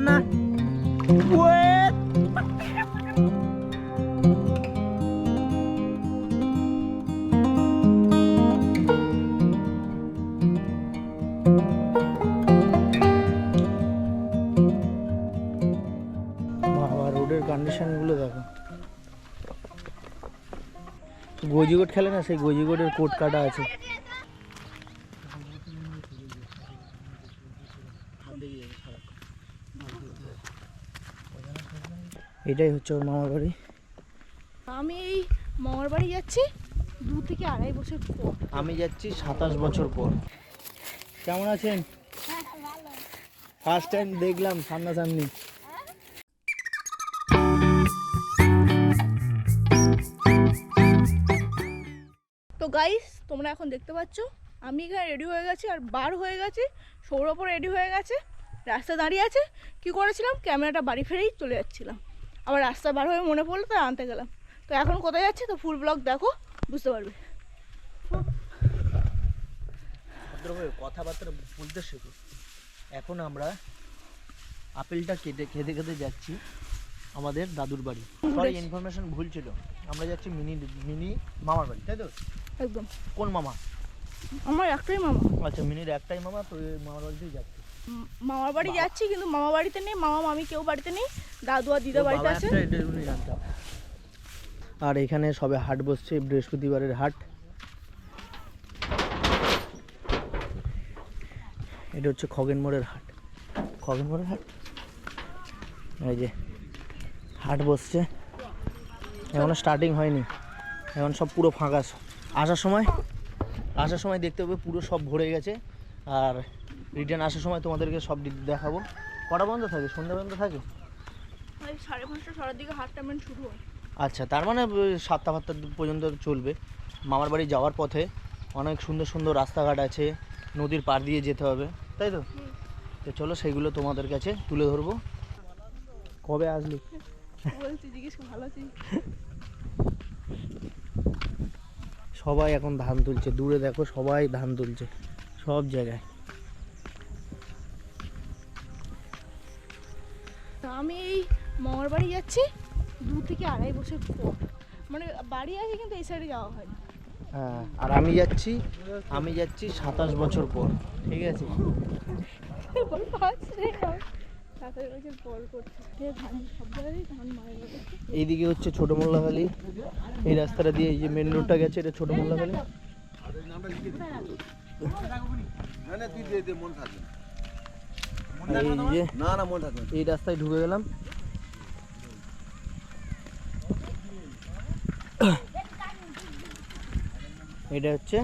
না ওয়েট বাবা রোডের কন্ডিশনগুলো দেখো গজিগোট খেলে না সেই গজিগোটের কোট কাটা আছে এটাই হচ্ছে ওর মামার বাড়ি আমি এই মামার বাড়ি যাচ্ছি 2 থেকে 2.5 বছর পর আমি যাচ্ছি 27 বছর পর কেমন আছেন ফার্স্ট টাইম দেখলাম সামনাসামনি তো গাইস তোমরা এখন দেখতে পাচ্ছ আমি এখানে রেডি হয়ে গেছি আর বার হয়ে গেছি সৌরভও রেডি হয়ে গেছে রাস্তায় দাঁড়িয়ে আছে কি করেছিলাম ক্যামেরাটা বাড়ি ফিরেই চলে যাচ্ছিলাম আবার রাস্তা বার হয়ে মনে পড়লো তাই আনতে গেলাম তো এখন কোথায় যাচ্ছি তো ফুল ব্লগ দেখো বুঝতে পারবে কথাবার্তা বলতে শেখো এখন আমরা আপেলটা কেটে খেতে খেতে যাচ্ছি আমাদের দাদুর বাড়ি সরি ইনফরমেশন ভুল ছিল আমরা যাচ্ছি মিনি মামার বাড়ি তাই তো একদম কোন মামা আমার একটাই মামা আচ্ছা মিনির একটাই মামা তো মামার বাড়িতেই যাচ্ছি মামার বাড়ি যাচ্ছি কিন্তু মামা বাড়িতে নেই মামা মামি কেউ বাড়িতে নেই দাদু আর দিদা বাড়িতে আছে আর এখানে সবে হাট বসছে বৃহস্পতিবারের হাট এটা হচ্ছে খগেন মোড়ের হাট এই যে হাট বসছে এখনো স্টার্টিং হয়নি এখন সব পুরো ফাঁকা আসার সময় দেখতে হবে পুরো সব ভরে গেছে আর রিটার্ন আসার সময় তোমাদেরকে সব দেখাবো কটা বন্ধ থাকে সন্ধ্যা পর্যন্ত থাকে 5:30 6টার দিকে হাটটা মেন শুরু হয় আচ্ছা তার মানে 7টা পর্যন্ত চলবে মামার বাড়ি যাওয়ার পথে অনেক সুন্দর সুন্দর রাস্তাঘাট আছে নদীর পাড় দিয়ে যেতে হবে তাই তো তো চলো সেইগুলো তোমাদের কাছে তুলে ধরবো কবে আসলি বলছি জিজ্ঞেস ভালো আছি সবাই এখন ধান তুলছে দূরে দেখো সবাই ধান তুলছে সব জায়গায় আমি এই মামার বাড়ি যাচ্ছি 2 থেকে 2.5 বছর পর মানে বাড়ি আছে কিন্তু এই সাইডে যাওয়া হয় না হ্যাঁ আর আমি যাচ্ছি 27 বছর পর ঠিক আছে এইদিকে হচ্ছে ছোট মোল্লাখালী এই রাস্তাটা দিয়ে এই যে মেন রোডটা গেছে এটা ছোট মোল্লাখালী এই রাস্তায় ঢুকে গেলাম এটা হচ্ছে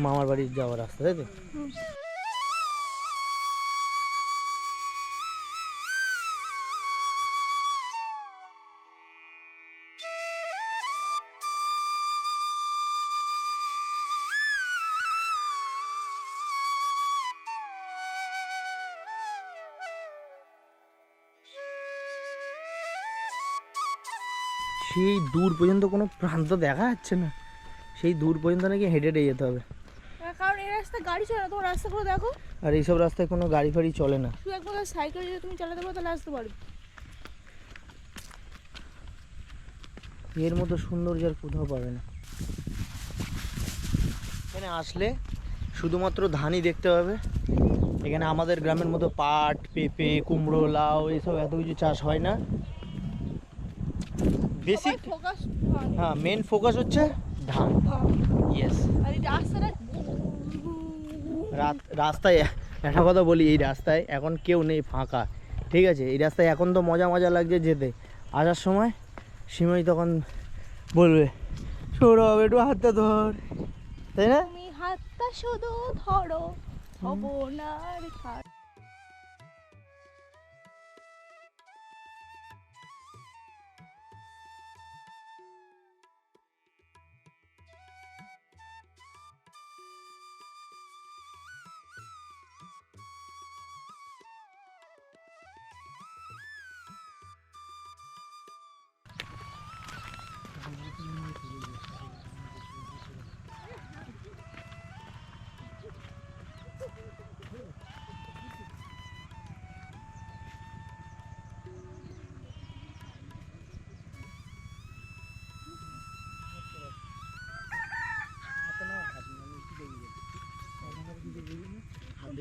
মামার বাড়ি যাওয়ার রাস্তা তাই তো সেই দূর পর্যন্ত কোনো প্রান্ত দেখা যাচ্ছে না সেই দূর পর্যন্ত নাকি হেঁটে হেঁটে যেতে হবে কারণ এই রাস্তায় গাড়ি চলে না তোমার রাস্তাগুলো দেখো আর এইসব রাস্তায় কোনো গাড়ি ফাড়ি চলে না শুধু একবার সাইকেল যদি তুমি চালাতে পারো তাহলে আসতে পারবে এর মতো সৌন্দর্য আর কোথাও পাবে না এখানে আসলে শুধুমাত্র ধানই দেখতে পাবে এখানে আমাদের গ্রামের মতো পাট পেঁপে কুমড়ো লাউ এইসব এত কিছু চাষ হয় না বেসিক হ্যাঁ মেন ফোকাস হচ্ছে ধান ইয়েস রাস্তায় একটা কথা বলি এই রাস্তায় এখন কেউ নেই ফাঁকা ঠিক আছে এই রাস্তায় এখন তো মজা লাগছে যেতে আসার সময় সিমই তখন বলবে সৌরভ একটু হাতটা ধর তাই না তুমি হাতটা শুধু ধরো হব না আর কাজ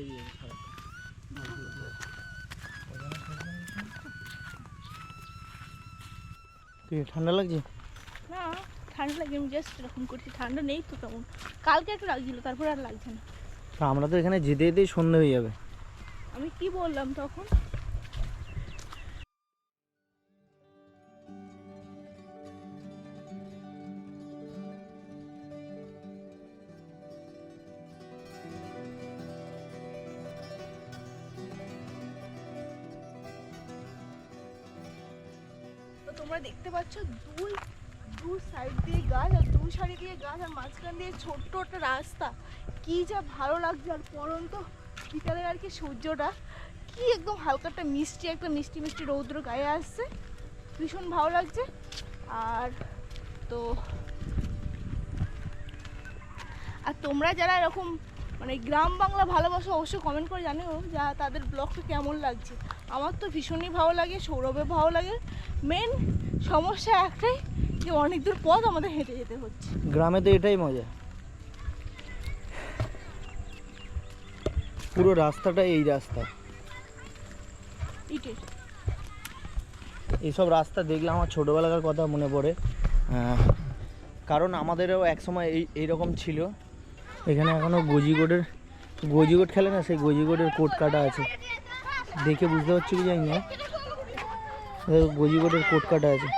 লেগে যাবে সারা। কি ঠান্ডা লাগছে? না ঠান্ডা লাগে, আমি জাস্ট এরকম করছি, ঠান্ডা নেই তো তেমন। কালকে একটু লাগছিল, তারপরে আর লাগছে না। তা আমরা তো এখানে যেতে যেতেই সন্ধে হয়ে যাবে। আমি কি বললাম তখন? তো তোমরা দেখতে পাচ্ছ দু সাইড দিয়ে গাছ, আর দু সাইড দিয়ে গাছ, আর মাঝখান দিয়ে ছোট্ট একটা রাস্তা। কি যা ভালো লাগছে, আর পরন্ত বিকালের আর কি সূর্যটা কি একদম হালকা একটা মিষ্টি মিষ্টি রৌদ্র গায়ে আসছে, ভীষণ ভালো লাগছে। আর তো আর তোমরা যারা এরকম মানে গ্রাম বাংলা ভালোবাসো অবশ্যই কমেন্ট করে জানিও যা তাদের ব্লগটা কেমন লাগছে। আমার তো ভীষণই ভালো লাগে, সৌরভের ভালো লাগে। মেন সমস্যা একটাই যে অনেক দূর পথ আমাদের হেঁটে যেতে হচ্ছে। গ্রামে তো এটাই মজা, পুরো রাস্তাটা এই রাস্তা। ইটের এইসব রাস্তা দেখলে আমার ছোটোবেলাকার কথা মনে পড়ে, কারণ আমাদেরও একসময় এইরকম ছিল। এখানে এখনও গজিগোট খেলে না, সেই গজিগোটের কোট কাটা আছে, দেখে বুঝতে পারছি কি জানি না, গজিগোটের কোট কাটা আছে।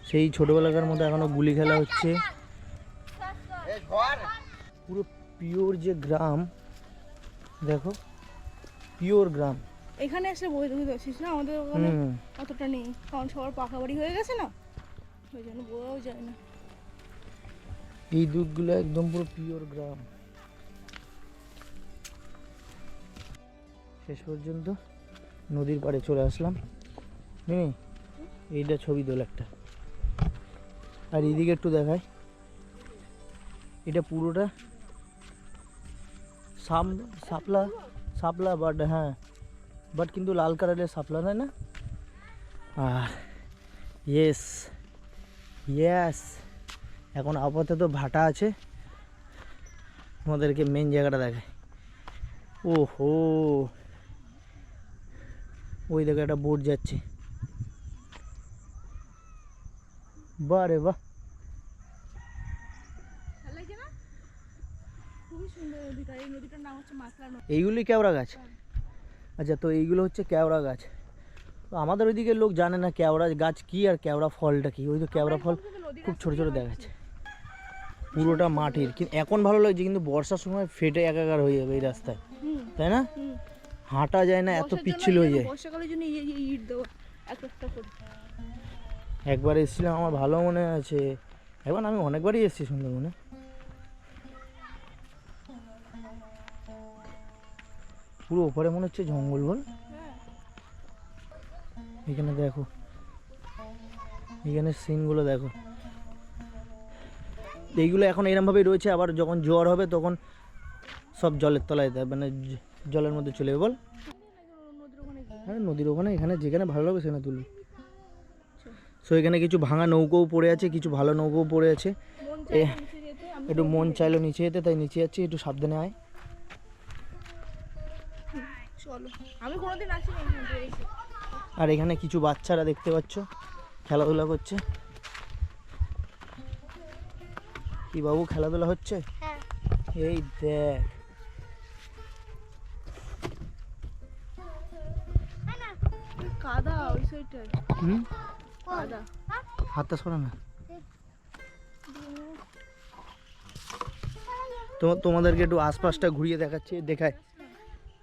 সেই ছোটোবেলাকার মতো এখনও গুলি খেলা হচ্ছে। পুরো পিওর যে গ্রাম, দেখো পিওর গ্রাম। এখানে এসে বই দেখছিস না, আমাদের ওখানে অতটা নেই, কারণ সবার পাকা বাড়ি হয়ে গেছে না, ওই জন্য বোঝাও যায় না। এই দুধগুলো একদম পুরো পিওর গ্রাম। শেষ পর্যন্ত নদীর পাড়ে চলে আসলাম। এইটা ছবি তোল একটা, আর এইদিকে একটু দেখায়, এটা পুরোটা শাপলা বাট, হ্যাঁ বাট কিন্তু লাল কালারের শাপলা, তাই না? আর ইয়েস এখন আপাতত ভাটা আছে, আমাদেরকে মেন জায়গাটা দেখায়। ওহো, ওই দেখো একটা বোট যাচ্ছে, বাহ রে বাহ, এইগুলি কেওড়া গাছ। আচ্ছা, তো এইগুলো হচ্ছে কেওড়া গাছ। তো আমাদের ওইদিকে লোক জানে না কেওড়া গাছ কি আর কেওড়া ফলটা কি। ওই তো কেওড়া ফল খুব ছোট ছোট দেখাচ্ছে, পুরোটা মাটির। কিন্তু এখন ভালো লাগছে, কিন্তু বর্ষার সময় ফেটে একাকার হয়ে যাবে এই রাস্তায়, তাই না? হাঁটা যায় না, এত পিচ্ছিল হয়ে যায়। একবার এসেছিলাম, আমার ভালো মনে আছে, একবার আমি অনেকবারই এসেছি সুন্দরবনে। পুরো ওপরে মনে হচ্ছে জঙ্গল, বল। এখানে দেখো, এখানে সিনগুলো দেখো, এইগুলো এখন এরমভাবেই রয়েছে। আবার যখন জোয়ার হবে তখন সব জলের তলায়, মানে জলের মধ্যে চলে যাবে, বল। হ্যাঁ, নদীর ওখানে, এখানে যেখানে ভালো লাগবে সেখানে তুলবি। সো এখানে কিছু ভাঙা নৌকোও পড়ে আছে, কিছু ভালো নৌকোও পড়ে আছে। একটু মন চাইলো নিচে যেতে, তাই নিচে যাচ্ছি, একটু সাবধানে আয়। আর এখানে কিছু বাচ্চারা দেখতে পাচ্ছ খেলাধুলা করছে। কি বাবু, খেলাধুলা হচ্ছে? এই দেখ, কাদা ওই সাইডটায়, কাদা। হাতটা সরা না। তোমাদেরকে একটু আশপাশটা ঘুরিয়ে দেখাচ্ছি, দেখায়।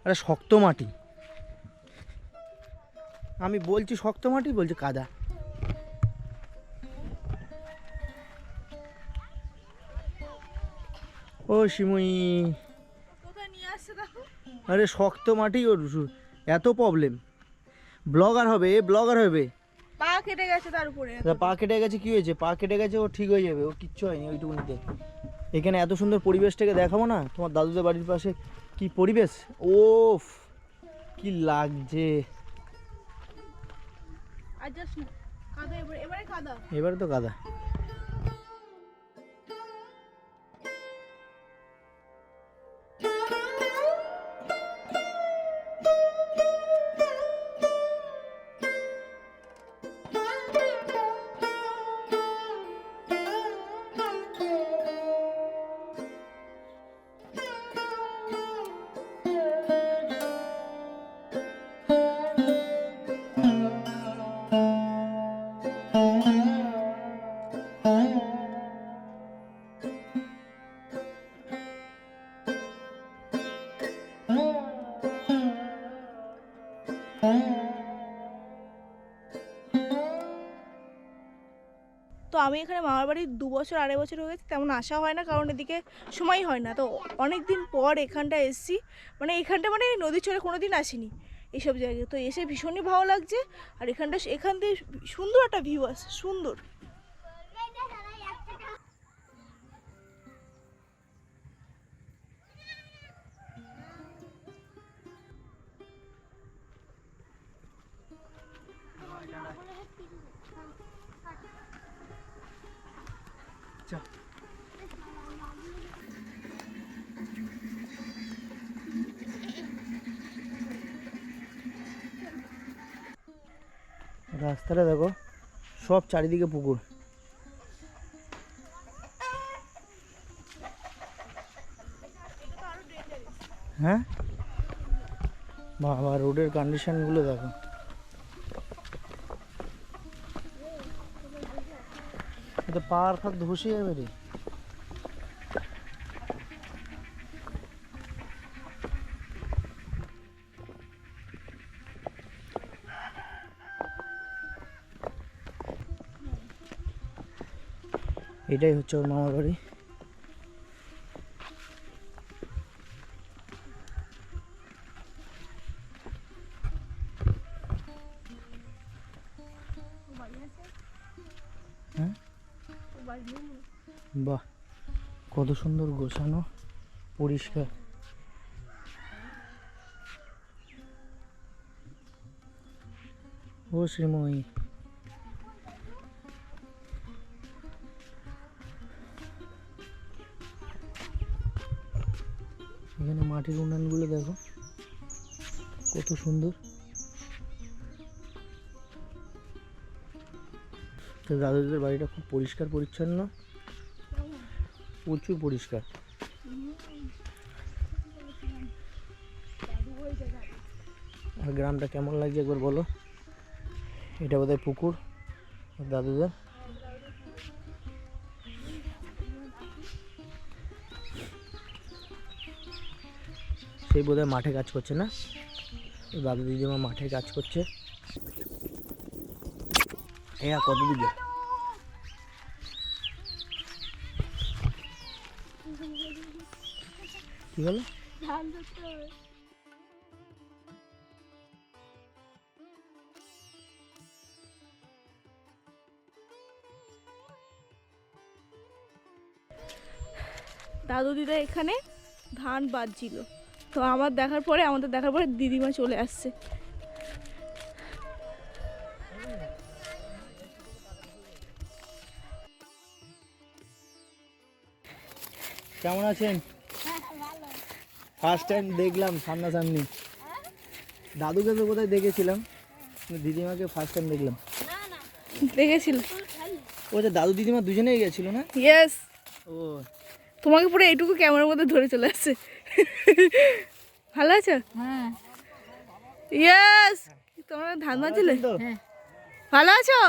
আরে শক্ত মাটি, আমি বলছি শক্ত মাটি, বলছি কাদা। ও শিমুই, আরে শক্ত মাটি, ওর এত প্রবলেম। ব্লগার হবে, ব্লগার হবে। পা কেটে গেছে, তার উপরে পা কেটে গেছে, কি হয়েছে? পা কেটে গেছে, ও ঠিক হয়ে যাবে, ও কিচ্ছু হয়নি ওইটুকুনিতে। এখানে এত সুন্দর পরিবেশটাকে দেখাবো না? তোমার দাদুদের বাড়ির পাশে কি পরিবেশ, ওফ কি লাগছে। এবারে তো কাদা। তো আমি এখানে মামার বাড়ি 2 বছর 2.5 বছর হয়ে গেছে, তেমন আসা হয় না কারণ এদিকে সময় হয় না। তো অনেক দিন পর এখানটা এসেছি, মানে এখানটা মানে নদীর চরে কোনো দিন আসিনি এইসব জায়গায়। তো এসে ভীষণই ভালো লাগছে। আর এখান থেকে সুন্দর একটা ভিউ আছে, সুন্দর। রাস্তাটা দেখো, সব চারিদিকে পুকুর। হ্যাঁ বাবা, রোডের কন্ডিশনগুলো দেখো। এটা পাহাড় ফাঁক ধসে যাবে রে। এটাই হচ্ছে ওর মামার বাড়ি। হ্যাঁ বাহ, কত সুন্দর গোছানো, পরিষ্কার। ও শ্রীময়ী, এখানে মাটির উন্নয়নগুলো দেখো কত সুন্দর। তো দাদুদের বাড়িটা খুব পরিষ্কার পরিচ্ছন্ন, প্রচুর পরিষ্কার। আর গ্রামটা কেমন লাগছে একবার বলো। এটা বোধহয় পুকুর দাদুদের। সেই বোধহয় মাঠে কাজ করছে না, দাদু দিদিমা মাঠে কাজ করছে। হ্যাঁ, কত দিকে কি হলো? দাদু দিদা এখানে ধান বাজছিল, তো আমাদের দেখার পরে দিদিমা চলে আসছে। কেমন আছেন? ফার্স্ট টাইম দেখলাম সামনাসামনি। দাদুকে তো কোথায় দেখেছিলাম, দিদিমাকে ফার্স্ট টাইম দেখলাম। দেখেছিল ও যে দাদু দিদিমা দুজনেই গেছিল না? ইয়েস। ও, তোমাকে পুরো এইটুকু ক্যামেরার মধ্যে ধরে চলে আসছে। ভালো আছো? হ্যাঁ। ইয়েস। তোমরা ধান বাজছিলে? ভালো আছো?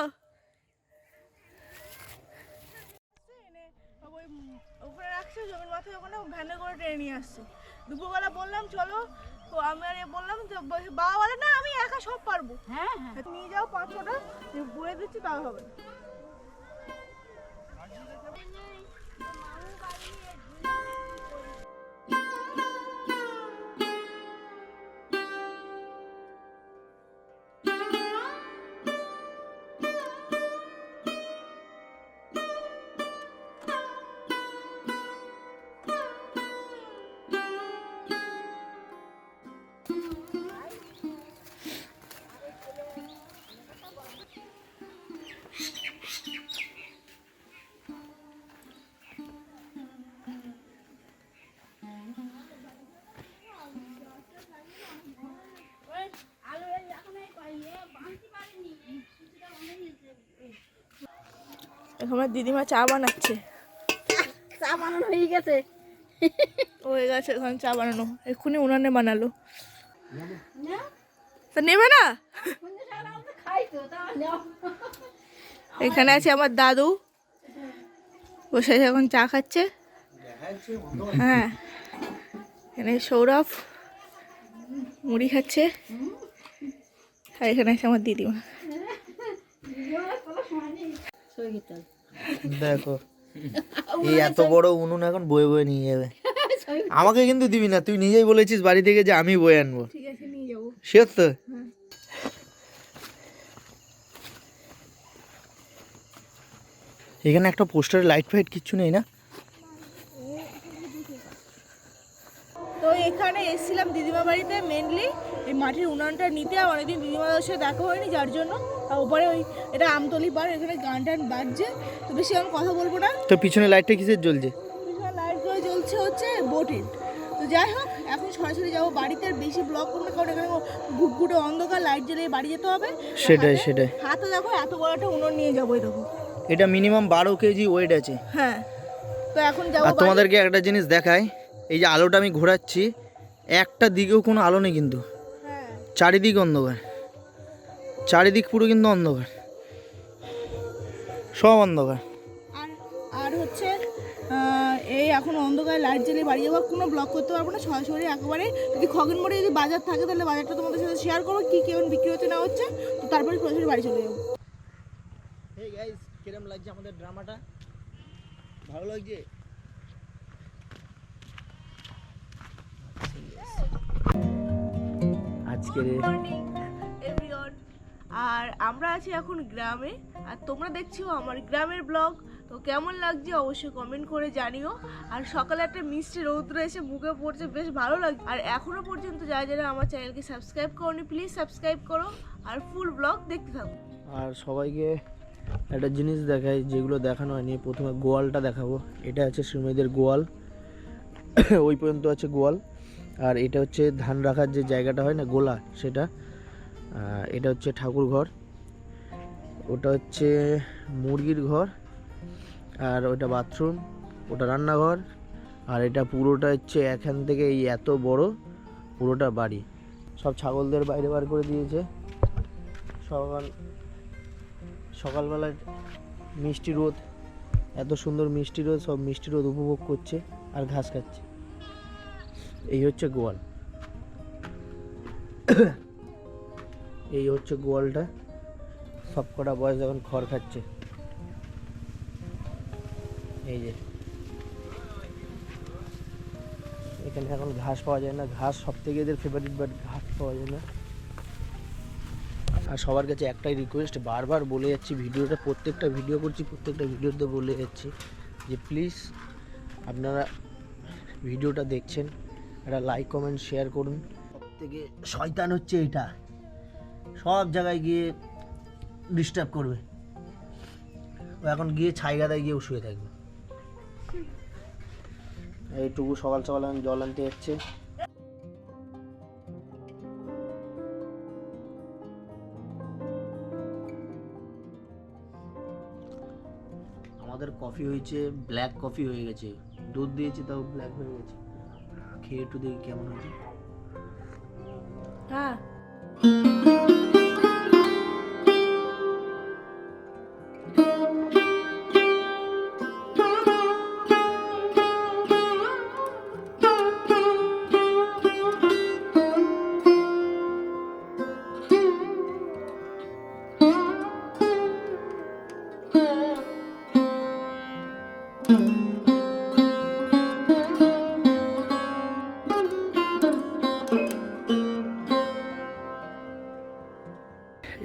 ওখানে রাখছে জমির মাথায়, ওখানে ভ্যানে করে টেনে নিয়ে আসছে। দুপুরবেলা বললাম চলো, তো আমি আর বললাম যে বাবা বলে না আমি একা সব পারবো। হ্যাঁ হ্যাঁ, নিয়ে যাও 5-6টা, বলে দিচ্ছি তাও হবে। এখন আমার দিদিমা চা বানাচ্ছে। চা বানানো হয়ে গেছে। হয়ে গেছে এখন চা বানানো, এক্ষুনি উনানে বানালো। তা নেবে না? এখানে আছে আমার দাদু, বসে এখন চা খাচ্ছে। হ্যাঁ, এখানে সৌরভ মুড়ি খাচ্ছে, আর এখানে আছে আমার দিদিমা। দেখো এই এত বড় উনুন এখন বয়ে বয়ে নিয়ে যাবে। আমাকে কিন্তু দিবি না, তুই নিজেই বলেছিস বাড়ি থেকে যে আমি বয়ে আনবো। ঠিক আছে, নিয়ে যাবো। শিওর তো? এখানে একটা পোস্টারে লাইট ফাইট কিচ্ছু নেই না? তো এখানে এসেছিলাম দিদিমা বাড়িতে মেনলি এই মাটির উনানটা নিতে, আর অনেকদিন দিদিমাদের সাথে দেখা হয়নি যার জন্য। আর উপরে ওই এটা আমতলি পার, এখানে গান টান বাজছে, তো বেশি আমি কথা বলবো না। তো পিছনে লাইটটা কিসের জ্বলছে? পিছনে লাইটগুলো জ্বলছে হচ্ছে বোটের। তো যাই হোক, এখন সরাসরি যাবো বাড়িতে, আর বেশি ব্লগ করবো না, কারণ এখানে ঘুটঘুটে অন্ধকার, লাইট জ্বালিয়ে বাড়ি যেতে হবে। সেটাই সেটাই। হাতে দেখো এত বড় একটা উনুন নিয়ে যাবো, এই দেখো। এটা মিনিমাম 12 কেজি ওয়েট আছে। হ্যাঁ, তো এখন যাবো। আর তোমাদেরকে একটা জিনিস দেখাই, এই যে আলোটা আমি ঘোরাচ্ছি, একটা দিকেও কোনো আলো নেই কিন্তু, হ্যাঁ, চারিদিক অন্ধকার, চারিদিক পুরো কিন্তু অন্ধকার, সব অন্ধকার। আর আর হচ্ছে এই এখন অন্ধকারে লাইট জ্বালিয়ে বাড়ি যাবো, কোনো ব্লগ করতে পারবো না, সরাসরি একেবারে। যদি খগেন মোড়ে যদি বাজার থাকে তাহলে বাজারটা তোমাদের সাথে শেয়ার করবো, কী কেমন বিক্রি হচ্ছে না হচ্ছে, তো তারপরে সরাসরি বাড়ি চলে যাবো। হেই গাইস, কিরম লাগছে আমাদের ড্রামাটা? ভালো লাগছে? আজকে মর্নিং এভরিওয়ান, আর আমরা আছি এখন গ্রামে, আর তোমরা দেখছো আমার গ্রামের ব্লগ। তো কেমন লাগছে অবশ্যই কমেন্ট করে জানিও। আর সকালে একটা মিষ্টি রৌদ্র এসে মুখে পড়ছে, বেশ ভালো লাগছে। আর এখনো পর্যন্ত যারা যারা আমার চ্যানেলকে সাবস্ক্রাইব করোনি, প্লিজ সাবস্ক্রাইব করো আর ফুল ব্লগ দেখতে থাকো। আর সবাইকে একটা জিনিস দেখাই যেগুলো দেখানো হয়নি। প্রথমে গোয়ালটা দেখাবো। এটা আছে শ্রীমেদের গোয়াল, ওই পর্যন্ত আছে গোয়াল। আর এটা হচ্ছে ধান রাখার যে জায়গাটা হয় না, গোলা, সেটা। এটা হচ্ছে ঠাকুর ঘর, ওটা হচ্ছে মুরগির ঘর, আর ওটা বাথরুম, ওটা রান্নাঘর, আর এটা পুরোটা হচ্ছে এখান থেকে এই এত বড় পুরোটা বাড়ি। সব ছাগলদের বাইরে বার করে দিয়েছে। সকালবেলায় মিষ্টি রোদ, এত সুন্দর মিষ্টি রোদ, সব মিষ্টি রোদ উপভোগ করছে আর ঘাস খাচ্ছে। এই হচ্ছে গোয়াল, এই হচ্ছে গোয়ালটা। সব কটা বয়স এখন খড় খাচ্ছে। এই যে এখানে এখন ঘাস পাওয়া যায় না, ঘাস সব থেকে এদের ফেভারিট, বাট ঘাস পাওয়া যায় না। আর সবার কাছে একটাই রিকোয়েস্ট, বারবার বলে যাচ্ছি, ভিডিওটা প্রত্যেকটা ভিডিও করছি, প্রত্যেকটা ভিডিওতে বলে যাচ্ছি যে প্লিজ আপনারা ভিডিওটা দেখছেন, একটা লাইক কমেন্ট শেয়ার করুন। সবথেকে শয়তান হচ্ছে এটা, সব জায়গায় গিয়ে ডিস্টার্ব করবে। ও এখন গিয়ে ছাই গাদায় গিয়ে শুয়ে থাকবে। এইটুকু সকাল সকাল এখন জল আনতে যাচ্ছে। আমাদের কফি হয়েছে, ব্ল্যাক কফি হয়ে গেছে, দুধ দিয়েছি তাও ব্ল্যাক হয়ে গেছে। খেয়ে একটু দেখি কেমন হয়েছে। হ্যাঁ,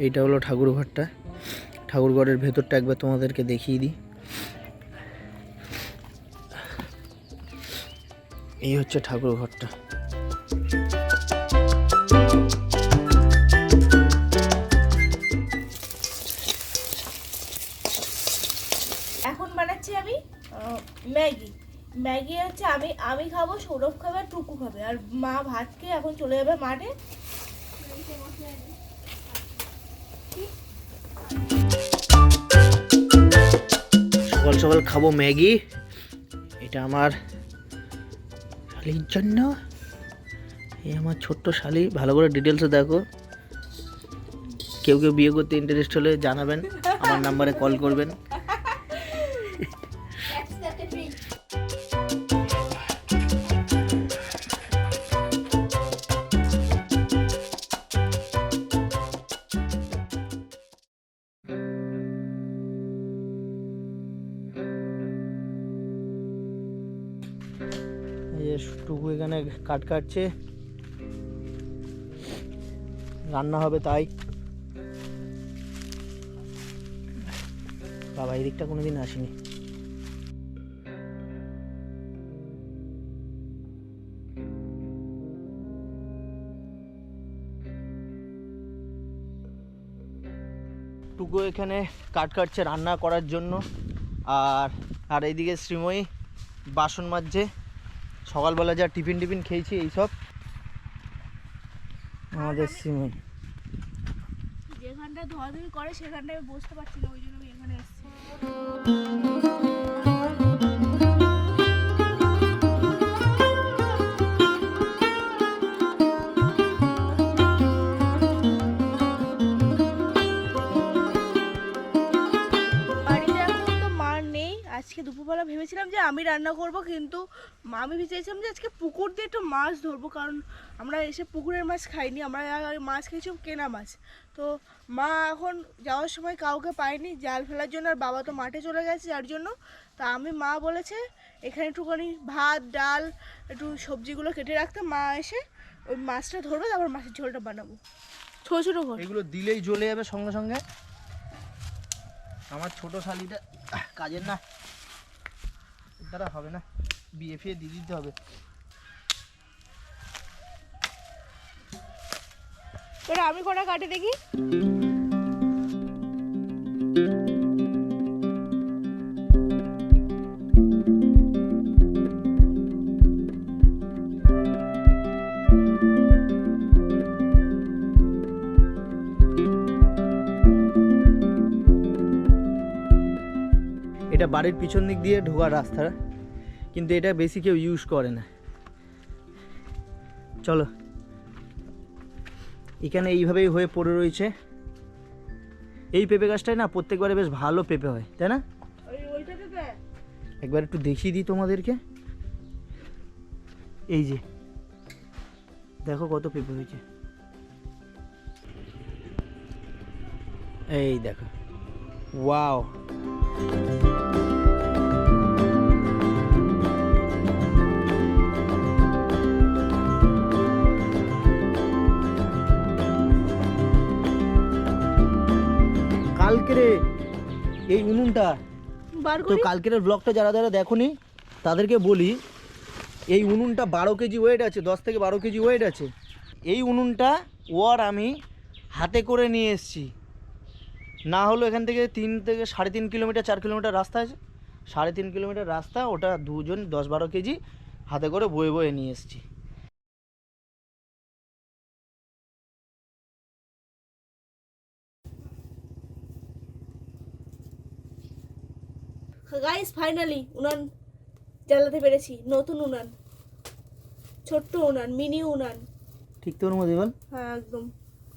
এইটা হলো ঠাকুর ঘরটা। ঠাকুর ঘরের ভেতরটা একবার তোমাদেরকে দেখিয়ে দিই। এই হচ্ছে ঠাকুর ঘরটা। এখন বানাচ্ছি আমি ম্যাগি। ম্যাগি হচ্ছে আমি খাবো, সৌরভ খাবে, আর টুকু খাবে, আর মা ভাত খেয়ে এখন চলে যাবে মাঠে। সকাল সকাল খাবো ম্যাগি, এটা আমার শালির জন্য। এই আমার ছোট্ট শালি, ভালো করে ডিটেলসে দেখো। কেউ কেউ বিয়ে করতে ইন্টারেস্ট হলে জানাবেন, আমার নাম্বারে কল করবেন। যে টুকু এখানে কাটছে, রান্না হবে তাই। বাবা এই দিকটা কোনোদিন আসেনি। টুকু এখানে কাটছে রান্না করার জন্য, আর এইদিকে শ্রীময়ী বাসন মাজছে। সকালবেলা যা টিফিন খেয়েছি এইসব আমাদের শ্রীময়ী। যেখানটা ধোয়াধুয়ি করে সেখানটায় আমি বসতে পারছি না, ওই জন্য আমি এখানে এসেছি। বাড়িতে এখন তো মা নেই। আজকে দুপুরবেলা ভেবেছিলাম যে আমি রান্না করব, কিন্তু আমি চেয়েছিলাম যে আজকে পুকুর দিয়ে একটু মাছ ধরবো, কারণ আমরা এসে পুকুরের মাছ খাইনি, আমরা মাছ খেয়েছি কেনা মাছ। তো মা এখন যাওয়ার সময় কাউকে পায়নি জাল ফেলার জন্য, আর বাবা তো মাঠে চলে গেছে, যার জন্য তা মা বলেছে এখানে একটুখানি ভাত ডাল একটু সবজিগুলো কেটে রাখতে, মা এসে ওই মাছটা ধরবে, তারপর মাছের ঝোলটা বানাবো। ছোটো ছোটো ঘর এগুলো দিলেই জ্বলে যাবে সঙ্গে সঙ্গে। আমার ছোট শালিটা কাজের না, দ্বারা হবে না, বিয়ে ফিয়ে দিয়ে দিতে হবে। তোরা আমি কটা কাটে দেখি। এটা বাড়ির পিছন দিক দিয়ে ঢোকার রাস্তা, কিন্তু এটা বেশি কেউ ইউজ করে না। চলো, এখানে এইভাবেই হয়ে পড়ে রয়েছে। এই পেঁপে গাছটায় না প্রত্যেকবারে বেশ ভালো পেঁপে হয়, তাই না? একবার একটু দেখিয়ে দিই তোমাদেরকে। এই যে দেখো কত পেঁপে হয়েছে, এই দেখো, ওয়াও। কালকের এই উনুনটা, তো কালকের ব্লগটা যারা যারা দেখোনি তাদেরকে বলি, এই উনুনটা 12 কেজি ওয়েট আছে, 10 থেকে 12 কেজি ওয়েট আছে। এই উনুনটা আমি হাতে করে নিয়ে এসেছি। না হলো এখান থেকে 3 থেকে 3.5 কিলোমিটার 4 কিলোমিটার রাস্তা আছে, 3.5 কিলোমিটার রাস্তা, ওটা দুজন 10-12 কেজি হাতে করে বয়ে বয়ে নিয়ে এসেছি। গাইস ফাইনালি উনান জ্বালাতে পেরেছি, নতুন উনান, ছোট্ট উনান, মিনি উনান। ঠিক তোর মধ্যে বল। হ্যাঁ একদম।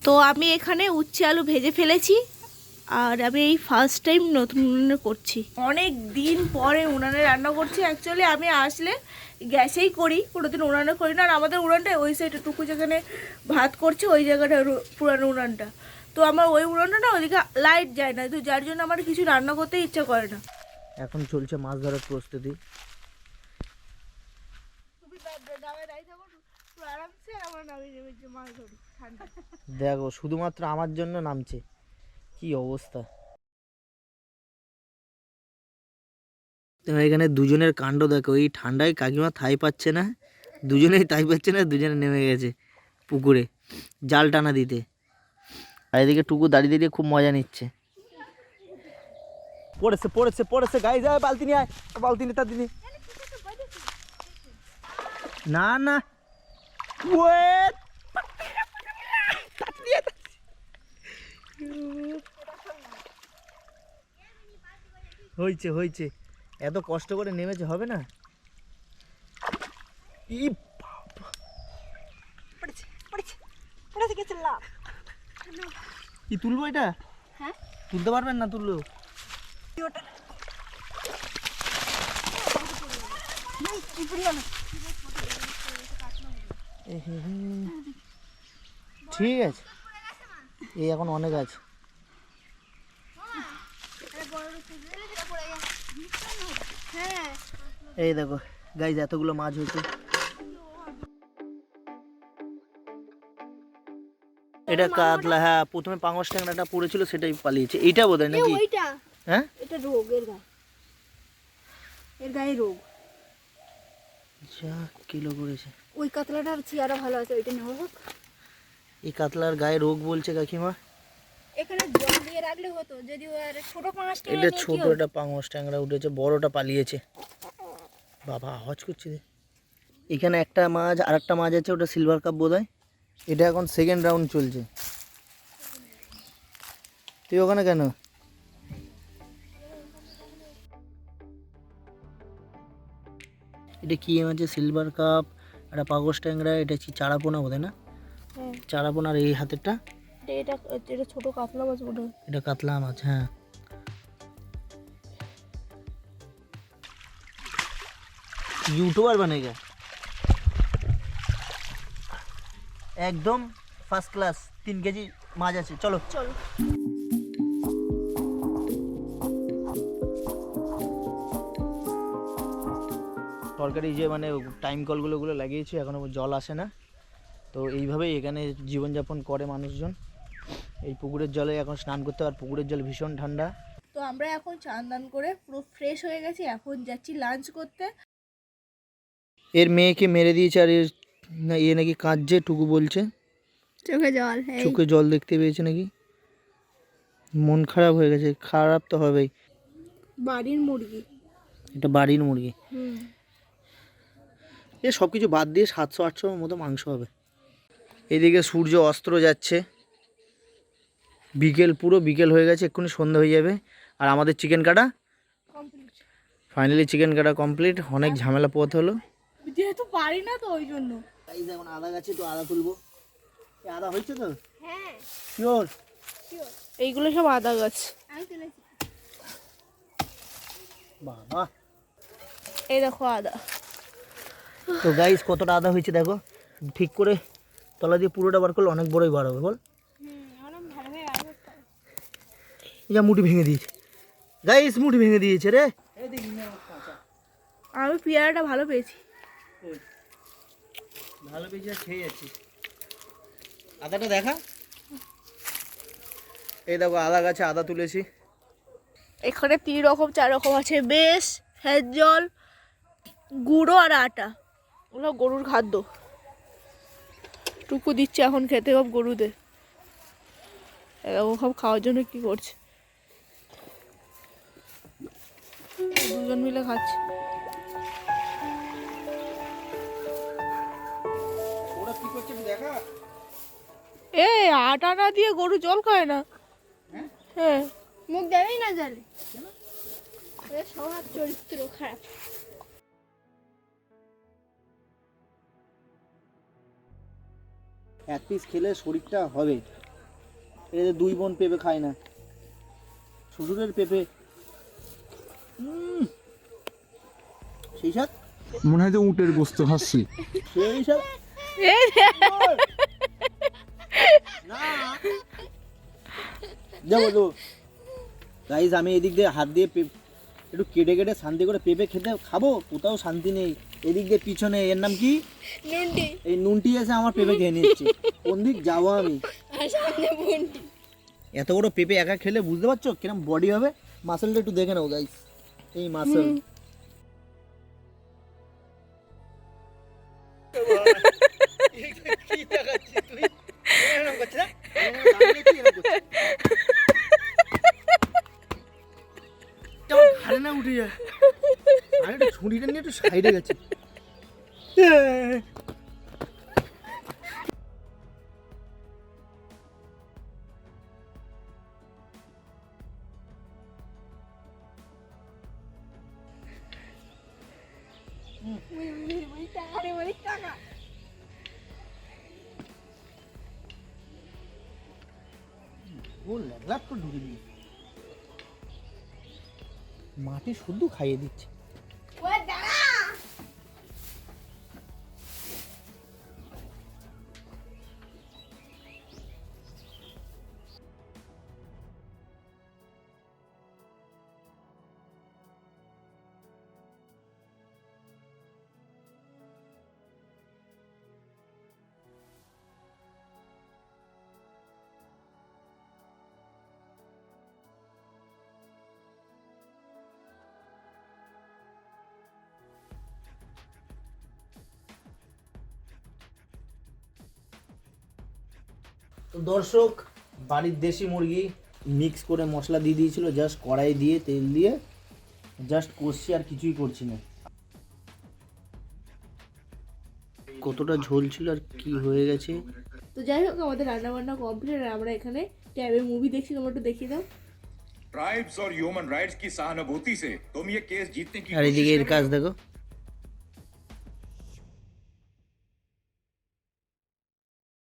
তো আমি এখানে উচ্ছে আলু ভেজে ফেলেছি, আর আমি এই ফার্স্ট টাইম নতুন উনানে করছি। অনেক দিন পরে উনানে রান্না করছি। অ্যাকচুয়ালি আমি আসলে গ্যাসেই করি, কোনোদিন উনানে করি না। আর আমাদের উনানটা ওই সাইডে, টুকু যেখানে ভাত করছে ওই জায়গাটা পুরানো উনানটা, তো আমার ওই উনানটা না ওইদিকে লাইট যায় না, তো যার জন্য আমার কিছু রান্না করতে ইচ্ছা করে না। এখন চলছে মাছ ধরার প্রস্তুতি। দেখো শুধুমাত্র আমার জন্য নামছে, কি অবস্থা। এখানে দুজনের কাণ্ড দেখো, এই ঠান্ডায় কাকিমা থাই পাচ্ছে না, দুজনেই তাই পাচ্ছে না, দুজনে নেমে গেছে পুকুরে জাল টানা দিতে। আর এদিকে টুকু দাঁড়িয়ে দাঁড়িয়ে খুব মজা নিচ্ছে। পড়েছে পড়েছে পড়েছে, গাই যায়, বালতি নিয়ে আয়, বালতি নিয়ে তার দিনে না না হয়েছে হয়েছে, এত কষ্ট করে নেমেছে, হবে না? কি তুলবো এটা? হ্যাঁ তুলতে পারবেন না? তুললো ঠিক আছে, এই এখন অনেক আছে। এই দেখো গাইজ, এতগুলো মাছ হয়েছে, এটা কাতলা, হ্যাঁ প্রথমে পাঙস ট্যাংরাটা পড়েছিল সেটাই পালিয়েছে। এইটা বোধহয় নাকি? ওইটা হ্যাঁ এটা রোগ এর গায়ে রোগ। যা কিলো করেছে। ওই কাতলাটার চেয়ারা ভালো আছে, ওইটা নেওয়া হোক। এই কাতলার গায়ে রোগ বলছে কাকিমা। এখানে জল দিয়ে রাখলে হতো, যদি ওর ছোট পাঁচটা এটা ছোট, এটা পাঙস ট্যাংরা উঠেছে, বড়টা পালিয়েছে। বাবা আওয়াজ করছে রে। এখানে একটা মাছ, আর একটা মাছ আছে, ওটা সিলভার কাপ বোধহয়। এটা এখন সেকেন্ড রাউন্ড চলছে। তুই ওখানে কেন? এটা কি মাছ? সিলভার কাপ, একটা পাগস ট্যাংরা, এটা হচ্ছে চারাপোনা বোধহয় না? হ্যাঁ চারাপোনার এই হাতেরটা এটা এটা ছোট কাতলা মাছ মনে হয়। এটা কাতলা মাছ, হ্যাঁ। यूट्यूबर बनेगा एकदम ফার্স্ট ক্লাস। 3 কেজি মাছ আছে, চলো চলো। সরকারি যে মানে টাইম কলগুলো লাগিয়েছে, এখনো জল আসে না। তো এইভাবেই এখানে জীবনযাপন করে মানুষজন। এই পুকুরের জলে এখন স্নান করতে, আর পুকুরের জল ভীষণ ঠান্ডা। তো আমরা এখন চান দান করে পুরো ফ্রেশ হয়ে গেছি, এখন যাচ্ছি লাঞ্চ করতে। এর মেয়েকে মেরে দিয়েছে, আর এর এ নাকি কাঁদছে, টুকু বলছে চোখে জল, চোখে জল দেখতে পেয়েছে নাকি। মন খারাপ হয়ে গেছে। খারাপ তো হবেই, বাড়ির মুরগি। এটা বাড়ির মুরগি। এ সব কিছু বাদ দিয়ে 700-800 মতো মাংস হবে। এদিকে সূর্য অস্ত যাচ্ছে, বিকেল, পুরো বিকেল হয়ে গেছে, এক্ষুনি সন্ধ্যা হয়ে যাবে। আর আমাদের চিকেন কাটা ফাইনালি, চিকেন কাটা কমপ্লিট। অনেক ঝামেলা পোহাতে হলো, যেহেতু পারি না তো ওই জন্য। এখন আদা গাছে তো আদা তুলবো। আদা হয়েছে তো? হ্যাঁ শিওর? এইগুলো সব আদা গাছ। আমি তুলেছি। বাবা, এই দেখো আদা। তো গাইস কতটা আদা হয়েছে দেখো। ঠিক করে তলা দিয়ে পুরোটা বার করলে অনেক বড়ই বার হবে, বল। যা মুঠি ভেঙে দিয়েছে গাইস, মুঠি ভেঙে দিয়েছে রে। আমি পেয়ারাটা ভালো পেয়েছি। ভালো পেয়েছি, খেয়ে যাচ্ছি। আদাটা দেখা। এই দেখো আদা গাছে আদা তুলেছি। এখানে 3 রকম 4 রকম আছে, বেশ, হেজ জল, গুঁড়ো আর আটা। ওগুলো গরুর খাদ্য। টুকু দিচ্ছে এখন খেতে সব গরুদের। এরকম সব খাওয়ার জন্য কি করছে, দুজন মিলে খাচ্ছে। ওরা কি করছে দেখা। এ আটা না দিয়ে গরু জল খায় না। হ্যাঁ মুখ দেবেই না জলে, ওদের স্বভাব চরিত্র খারাপ। এক পিস খেলে শরীরটা হবে। এদের 2 বোন পেঁপে খায় না, শ্বশুরের পেঁপে সেই সাথ, মনে হয় যে উটের গোস্ত খাচ্ছি। সেই সাথ এই যে, না যাবো তো গাইজ। আমি এদিক দিয়ে হাত দিয়ে একটু কেটে কেটে শান্তি করে পেঁপে খেতে খাবো, কোথাও শান্তি নেই। এদিক দিয়ে পিছনে এর নাম কি, নুনটি এই নুনটি এসে আমার পেঁপে খেয়ে নিচ্ছে। কোন দিক যাবো আমি? আর সামনে বুনটি। এত বড় পেঁপে একা খেলে বুঝতে পারছো কিরম বডি হবে। মাসেলটা একটু দেখে নাও গাইস, এই মাসেল। ঘাড়ে না উঠে যায়। আমি একটু ছুরিটা নিয়ে একটু সাইডে গেছি। ও ল্যাপ তো ঢুকে দিয়ে মাটি শুদ্ধ খাইয়ে দিচ্ছে। ওই দাঁড়া। তো দর্শক, বাড়ির দেশি মুরগি মিক্স করে মশলা দিয়ে দিয়েছিল, জাস্ট কড়াই দিয়ে তেল দিয়ে জাস্ট কষছি, আর কিছুই করছি না। কতটা ঝোল ছিল আর কি হয়ে গেছে। তো যাই হোক, আমাদের রান্না বান্না কমপ্লিট, আর আমরা এখানে ট্যাবে মুভি দেখছি। তোমরা একটু দেখিয়ে দাও। ट्राइब्स और ह्यूमन राइट्स की सहानुभूति से तुम ये केस जीतने की আর कोशिश এদিকে এর कर কাজ रहे हो। দেখো।